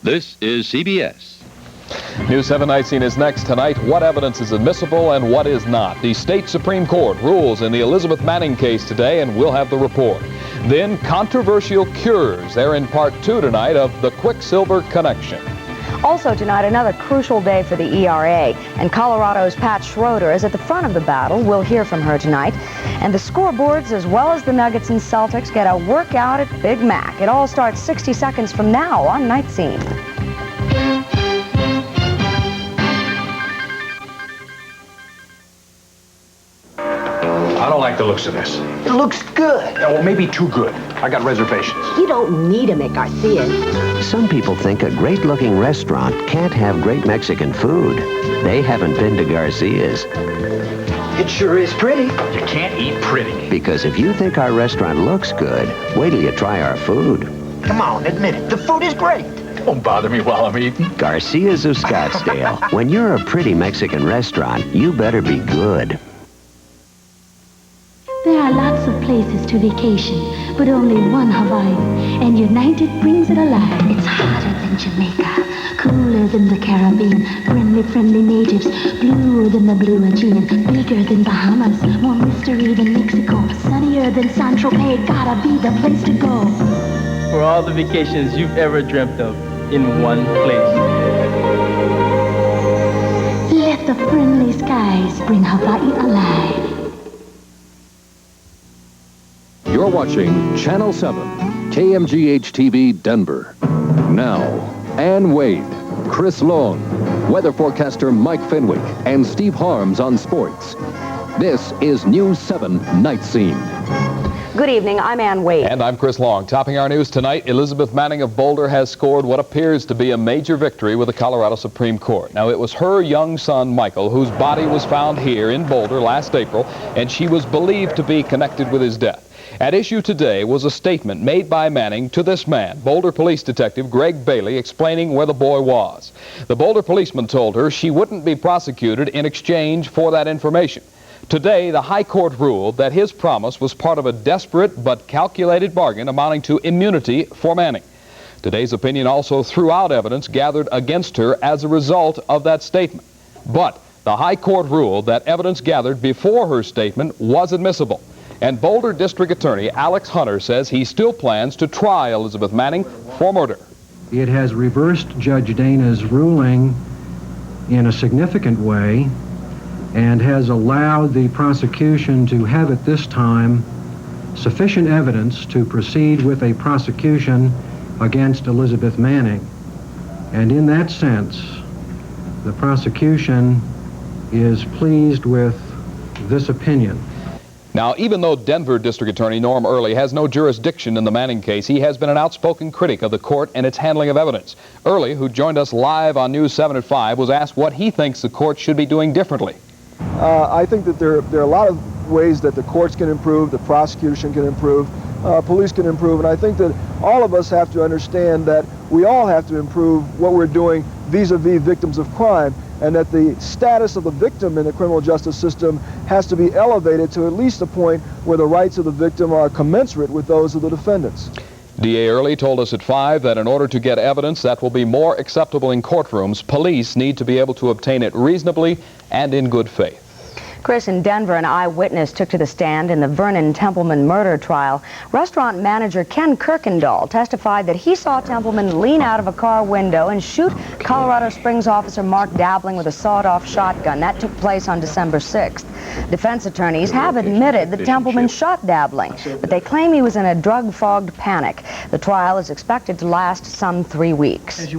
This is CBS. News 7 Nightscene is next tonight. What evidence is admissible and what is not? The state Supreme Court rules in the Elizabeth Manning case today, and we'll have the report. Then controversial cures. They're in part 2 tonight of The Quicksilver Connection. Also tonight, another crucial day for the ERA, and Colorado's Pat Schroeder is at the front of the battle. We'll hear from her tonight. And the scoreboards, as well as the Nuggets and Celtics, get a workout at Big Mac. It all starts 60 seconds from now on Nightscene. I don't like the looks of this. It looks good. Yeah, well, maybe too good. I got reservations. You don't need them at Garcia's. Some people think a great-looking restaurant can't have great Mexican food. They haven't been to Garcia's. It sure is pretty. You can't eat pretty. Because if you think our restaurant looks good, wait till you try our food. Come on, admit it. The food is great. Don't bother me while I'm eating. Garcia's of Scottsdale. When you're a pretty Mexican restaurant, you better be good. There are lots of places to vacation, but only one Hawaii, and United brings it alive. It's hotter than Jamaica, cooler than the Caribbean, friendly natives, bluer than the blue Aegean, bigger than Bahamas, more mystery than Mexico, sunnier than San Tropez, gotta be the place to go. For all the vacations you've ever dreamt of in one place. Let the friendly skies bring Hawaii alive. You're watching Channel 7, KMGH TV, Denver. Now, Ann Wade, Kris Long, weather forecaster Mike Fenwick, and Steve Harms on sports. This is News 7 Nightscene. Good evening, I'm Ann Wade. And I'm Kris Long. Topping our news tonight, Elizabeth Manning of Boulder has scored what appears to be a major victory with the Colorado Supreme Court. Now, it was her young son, Michael, whose body was found here in Boulder last April, and she was believed to be connected with his death. At issue today was a statement made by Manning to this man, Boulder Police Detective Greg Bailey, explaining where the boy was. The Boulder policeman told her she wouldn't be prosecuted in exchange for that information. Today, the High Court ruled that his promise was part of a desperate but calculated bargain amounting to immunity for Manning. Today's opinion also threw out evidence gathered against her as a result of that statement. But the High Court ruled that evidence gathered before her statement was admissible. And Boulder District Attorney Alex Hunter says he still plans to try Elizabeth Manning for murder. It has reversed Judge Dana's ruling in a significant way and has allowed the prosecution to have at this time sufficient evidence to proceed with a prosecution against Elizabeth Manning. And in that sense, the prosecution is pleased with this opinion. Now, even though Denver District Attorney Norm Early has no jurisdiction in the Manning case, he has been an outspoken critic of the court and its handling of evidence. Early, who joined us live on News 7 at 5, was asked what he thinks the court should be doing differently. I think that there are a lot of ways that the courts can improve, the prosecution can improve, police can improve, and I think that all of us have to understand that we all have to improve what we're doing vis-a-vis victims of crime, and that the status of the victim in the criminal justice system has to be elevated to at least a point where the rights of the victim are commensurate with those of the defendants. D.A. Early told us at 5 that in order to get evidence that will be more acceptable in courtrooms, police need to be able to obtain it reasonably and in good faith. Kris, in Denver, an eyewitness took to the stand in the Vernon Templeman murder trial. Restaurant manager Ken Kirkendall testified that he saw Templeman lean out of a car window and shoot Colorado Springs officer Mark Dabbling with a sawed-off shotgun. That took place on December 6th. Defense attorneys have admitted that Templeman shot Dabbling, but they claim he was in a drug-fogged panic. The trial is expected to last some 3 weeks.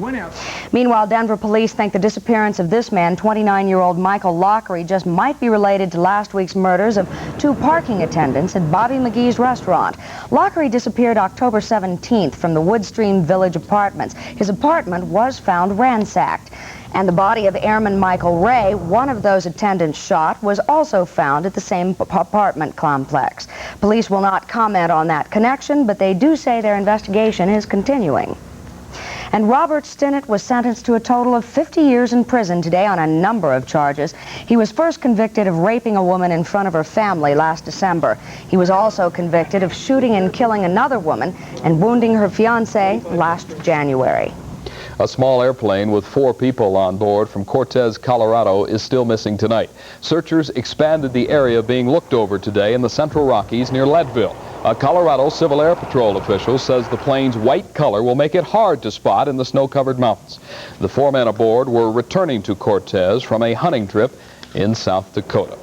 Meanwhile, Denver police think the disappearance of this man, 29-year-old Michael Lockery, just might be related to last week's murders of 2 parking attendants at Bobby McGee's restaurant. Lockery disappeared October 17th from the Woodstream Village Apartments. His apartment was found ransacked. And the body of Airman Michael Ray, one of those attendants shot, was also found at the same apartment complex. Police will not comment on that connection, but they do say their investigation is continuing. And Robert Stinnett was sentenced to a total of 50 years in prison today on a number of charges. He was first convicted of raping a woman in front of her family last December. He was also convicted of shooting and killing another woman and wounding her fiancé last January. A small airplane with 4 people on board from Cortez, Colorado is still missing tonight. Searchers expanded the area being looked over today in the Central Rockies near Leadville. A Colorado Civil Air Patrol official says the plane's white color will make it hard to spot in the snow-covered mountains. The 4 men aboard were returning to Cortez from a hunting trip in South Dakota.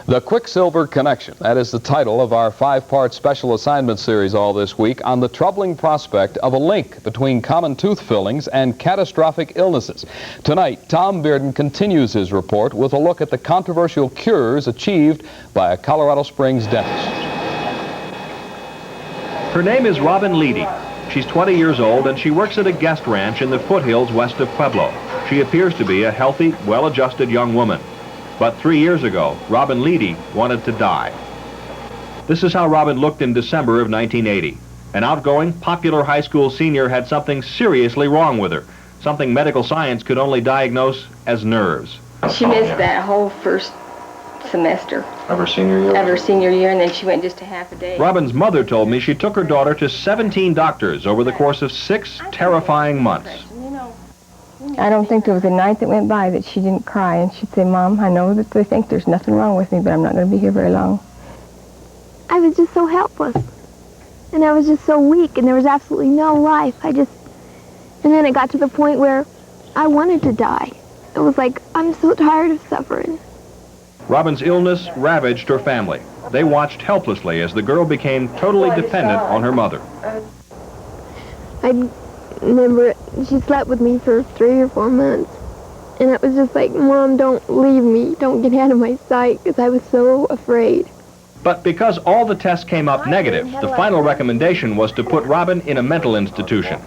The Quicksilver Connection, that is the title of our 5-part special assignment series all this week on the troubling prospect of a link between common tooth fillings and catastrophic illnesses. Tonight, Tom Bearden continues his report with a look at the controversial cures achieved by a Colorado Springs dentist. Her name is Robin Leedy. She's 20 years old and she works at a guest ranch in the foothills west of Pueblo. She appears to be a healthy, well-adjusted young woman. But 3 years ago, Robin Leedy wanted to die. This is how Robin looked in December of 1980. An outgoing, popular high school senior had something seriously wrong with her, something medical science could only diagnose as nerves. She missed that whole first semester. Of her senior year? Of her senior year, and then she went just a half a day. Robin's mother told me she took her daughter to 17 doctors over the course of 6 terrifying months. I don't think there was a night that went by that she didn't cry, and she'd say, "Mom, I know that they think there's nothing wrong with me, but I'm not going to be here very long." I was just so helpless, and I was just so weak, and there was absolutely no life. And then it got to the point where I wanted to die. It was like, I'm so tired of suffering. Robin's illness ravaged her family. They watched helplessly as the girl became totally dependent on her mother. I remember she slept with me for 3 or 4 months, and it was just like, "Mom, don't leave me, don't get out of my sight," because I was so afraid. But because all the tests came up negative, the final recommendation was to put Robin in a mental institution.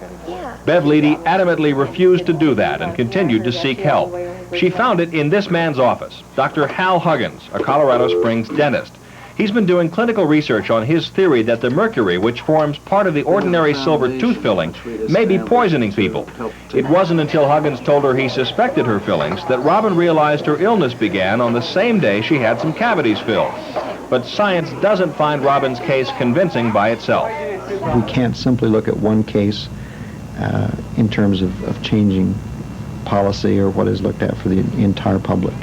Bev Leedy adamantly refused to do that and continued to seek help. She found it in this man's office, Dr. Hal Huggins, a Colorado Springs dentist. He's been doing clinical research on his theory that the mercury, which forms part of the ordinary silver tooth filling, may be poisoning people. It wasn't until Huggins told her he suspected her fillings that Robin realized her illness began on the same day she had some cavities filled. But science doesn't find Robin's case convincing by itself. We can't simply look at one case in terms of changing policy or what is looked at for the entire public.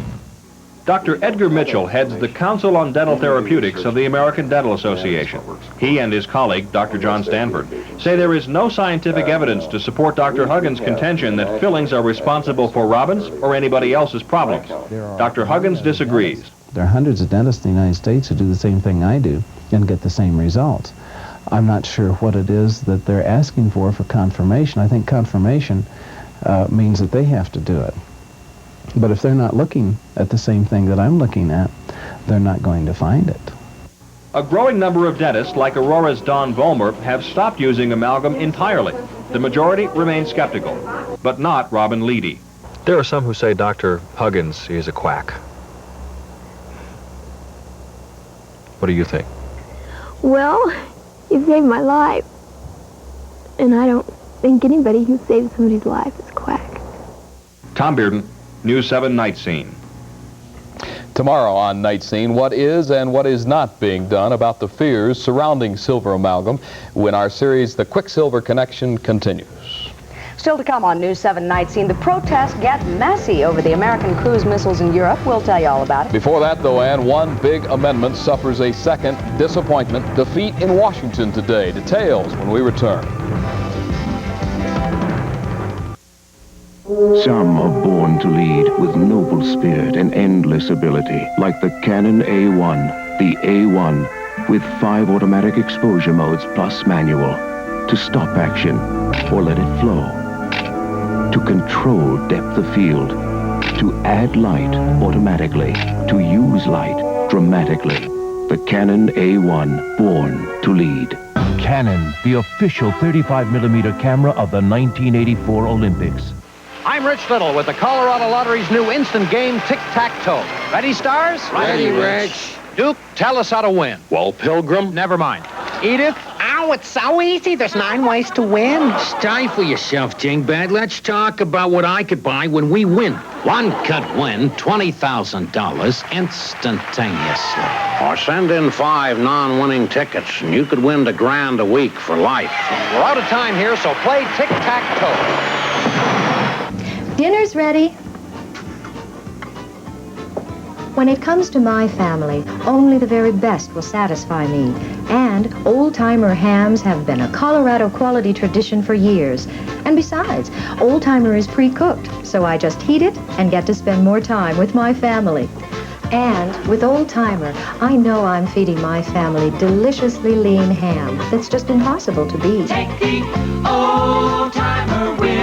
Dr. Edgar Mitchell heads the Council on Dental Therapeutics of the American Dental Association. He and his colleague, Dr. John Stanford, say there is no scientific evidence to support Dr. Huggins' contention that fillings are responsible for Robin's or anybody else's problems. Dr. Huggins disagrees. There are hundreds of dentists in the United States who do the same thing I do and get the same results. I'm not sure what it is that they're asking for confirmation. I think confirmation means that they have to do it. But if they're not looking at the same thing that I'm looking at, they're not going to find it. A growing number of dentists, like Aurora's Don Vollmer, have stopped using amalgam entirely. The majority remain skeptical, but not Robin Leedy. There are some who say Dr. Huggins is a quack. What do you think? Well, he saved my life, and I don't think anybody who saves somebody's life is a quack. Tom Bearden, News 7 Nightscene. Tomorrow on Nightscene, what is and what is not being done about the fears surrounding silver amalgam when our series, The Quicksilver Connection, continues. Still to come on News 7 Nightscene, the protests get messy over the American cruise missiles in Europe. We'll tell you all about it. Before that, though, Ann, one big amendment suffers a second disappointment defeat in Washington today. Details when we return. Some are born to lead with noble spirit and endless ability, like the Canon A1. The A1 with 5 automatic exposure modes plus manual to stop action or let it flow, to control depth of field, to add light automatically, to use light dramatically. The Canon A1, born to lead. Canon, the official 35mm camera of the 1984 Olympics. I'm Rich Little with the Colorado Lottery's new instant game, Tic-Tac-Toe. Ready, Stars? Ready, Rich. Duke, tell us how to win. Well, Pilgrim? Never mind. Edith? Ow, it's so easy. There's 9 ways to win. Stifle yourself, Jingbad. Let's talk about what I could buy when we win. One could win $20,000 instantaneously. Or send in 5 non-winning tickets, and you could win $1,000 a week for life. We're out of time here, so play Tic-Tac-Toe. Dinner's ready. When it comes to my family, only the very best will satisfy me. And old-timer hams have been a Colorado quality tradition for years. And besides, old-timer is pre-cooked, so I just heat it and get to spend more time with my family. And with old-timer, I know I'm feeding my family deliciously lean ham that's just impossible to beat. Take the old-timer with